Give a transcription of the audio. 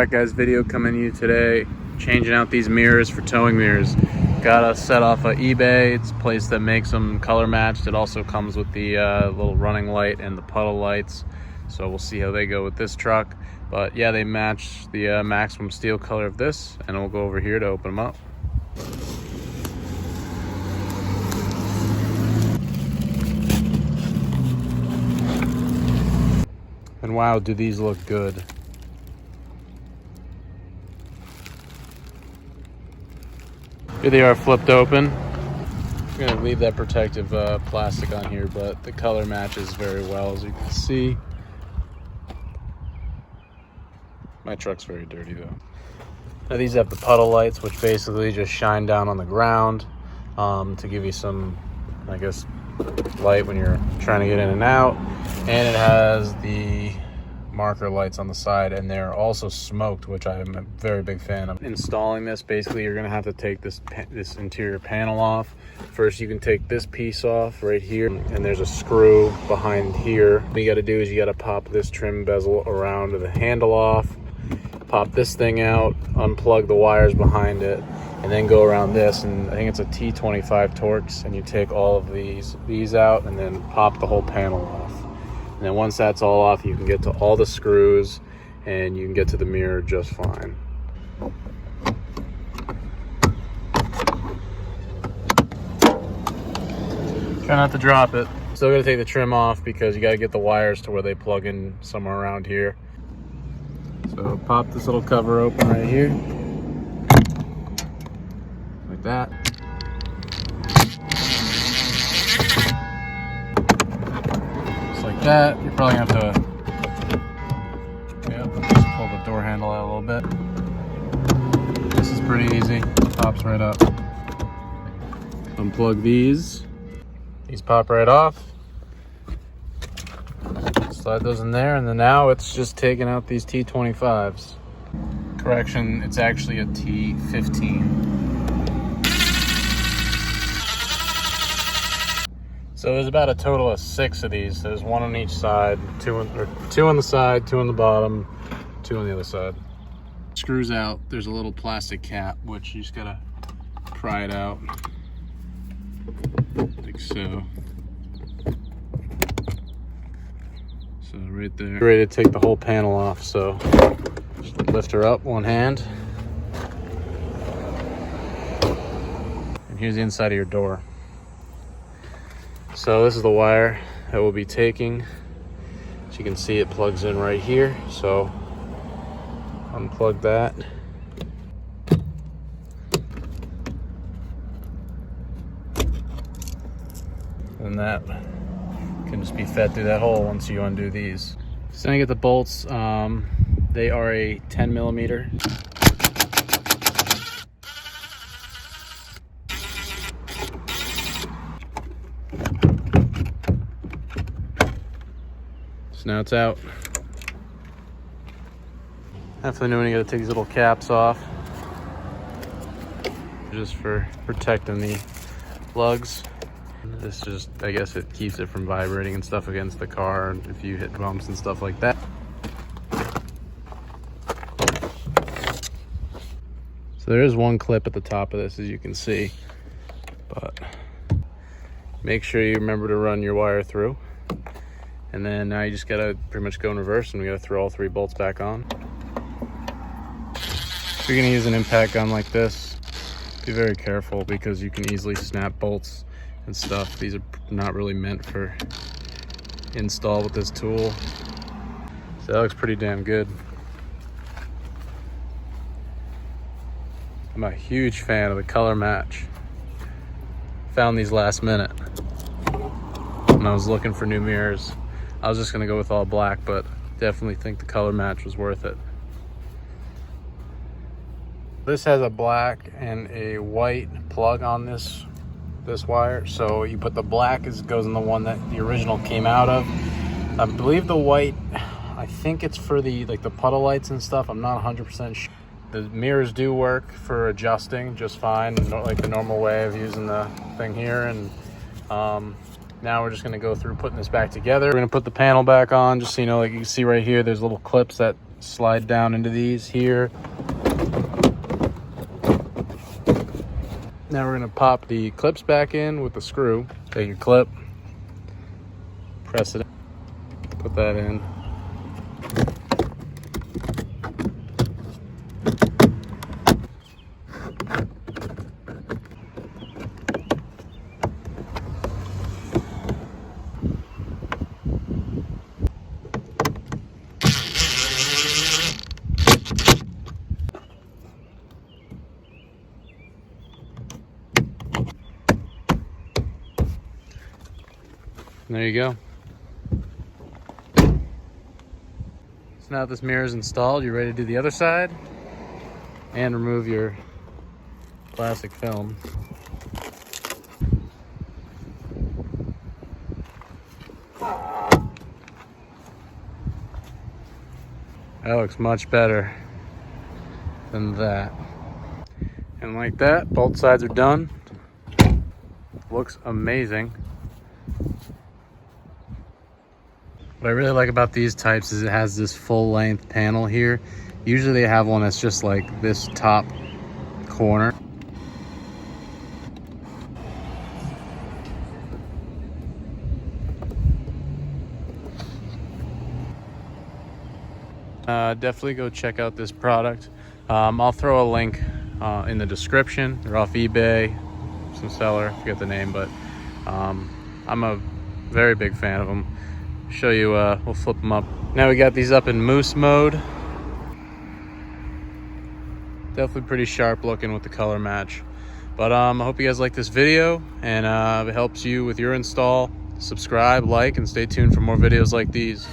Alright guys, video coming to you today, changing out these mirrors for towing mirrors. Got a set off of eBay. It's a place that makes them color matched. It also comes with the little running light and the puddle lights. So we'll see how they go with this truck. But yeah, they match the maximum steel color of this, and we'll go over here to open them up. And wow, do these look good. Here they are flipped open. I'm gonna leave that protective plastic on here, but the color matches very well, as you can see. My truck's very dirty though. Now these have the puddle lights, which basically just shine down on the ground to give you some, I guess, light when you're trying to get in and out. And it has the marker lights on the side, and they're also smoked, which I'm a very big fan of. Installing this, basically you're gonna have to take this interior panel off. First you can take this piece off right here, and there's a screw behind here. What you got to do is you got to pop this trim bezel around the handle off, pop this thing out, unplug the wires behind it, and then go around this, and I think it's a T25 Torx, and you take all of these out and then pop the whole panel off. And then once that's all off, you can get to all the screws and you can get to the mirror just fine. Try not to drop it. Still gotta take the trim off because you gotta get the wires to where they plug in somewhere around here. So pop this little cover open right here. Like that. That you're probably gonna have to just pull the door handle out a little bit. This is pretty easy, pops right up. Unplug these pop right off, slide those in there, and then now it's just taking out these T25s. Correction, it's actually a T15. So there's about a total of 6 of these. There's one on each side, two on the side, 2 on the bottom, 2 on the other side. Screws out, there's a little plastic cap, which you just gotta pry it out, like so. So right there. Ready to take the whole panel off, so just lift her up, one hand. And here's the inside of your door. So this is the wire that we'll be taking. As you can see, it plugs in right here. So unplug that. And that can just be fed through that hole once you undo these. So then I get the bolts. They are a 10 millimeter. So now it's out. Definitely know when you gotta take these little caps off, just for protecting the lugs. This just, I guess it keeps it from vibrating and stuff against the car if you hit bumps and stuff like that. So there is one clip at the top of this, as you can see, but make sure you remember to run your wire through. And then now you just gotta pretty much go in reverse, and we gotta throw all 3 bolts back on. If you're gonna use an impact gun like this, be very careful because you can easily snap bolts and stuff. These are not really meant for install with this tool. So that looks pretty damn good. I'm a huge fan of the color match. Found these last minute when I was looking for new mirrors. I was just gonna go with all black, but definitely think the color match was worth it. This has a black and a white plug on this wire. So you put the black, goes in the one that the original came out of. I believe the white, I think it's for the puddle lights and stuff. I'm not 100% sure. The mirrors do work for adjusting just fine, like the normal way of using the thing here. And now we're just gonna go through putting this back together. We're gonna put the panel back on, just so you know, like you can see right here, there's little clips that slide down into these here. Now we're gonna pop the clips back in with the screw. Take your clip, press it, put that in. And there you go. So now that this mirror is installed, you're ready to do the other side and remove your plastic film. That looks much better than that. And like that, both sides are done. Looks amazing. What I really like about these types is it has this full length panel here. Usually they have one that's just like this top corner. Definitely go check out this product. I'll throw a link in the description. They're off eBay, some seller, I forget the name, but I'm a very big fan of them. Show you, we'll flip them up. Now we got these up in moose mode. Definitely pretty sharp looking with the color match. But I hope you guys like this video, and if it helps you with your install, subscribe, like, and stay tuned for more videos like these.